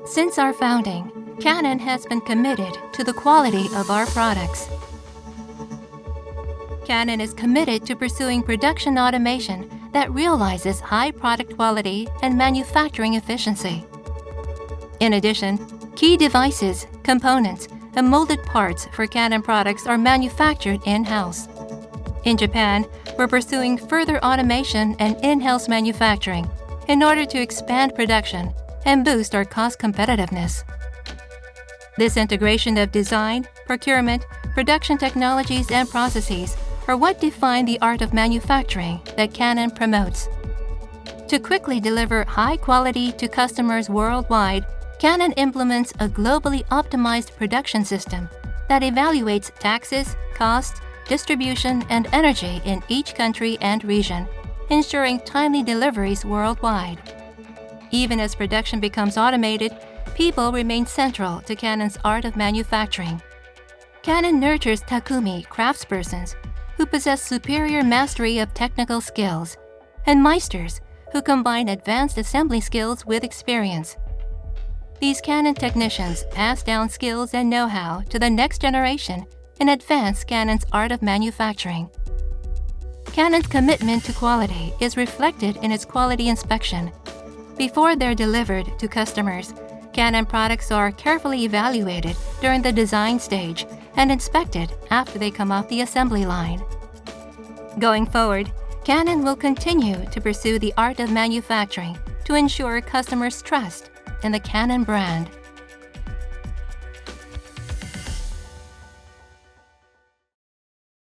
Since our founding, Canon has been committed to the quality of our products. Canon is committed to pursuing production automation that realizes high product quality and manufacturing efficiency. In addition, key devices, components, and molded parts for Canon products are manufactured in-house. In Japan, we're pursuing further automation and in-house manufacturing in order to expand production and boost our cost competitiveness. This integration of design, procurement, production technologies, and processes are what define the art of manufacturing that Canon promotes. To quickly deliver high quality to customers worldwide, Canon implements a globally optimized production system that evaluates taxes, costs, distribution, and energy in each country and region, ensuring timely deliveries worldwide. Even as production becomes automated, people remain central to Canon's art of manufacturing. Canon nurtures Takumi craftspersons who possess superior mastery of technical skills, and Meisters who combine advanced assembly skills with experience. These Canon technicians pass down skills and know-how to the next generation and advance Canon's art of manufacturing. Canon's commitment to quality is reflected in its quality inspection. Before they're delivered to customers, Canon products are carefully evaluated during the design stage and inspected after they come off the assembly line. Going forward, Canon will continue to pursue the art of manufacturing to ensure customers' trust in the Canon brand.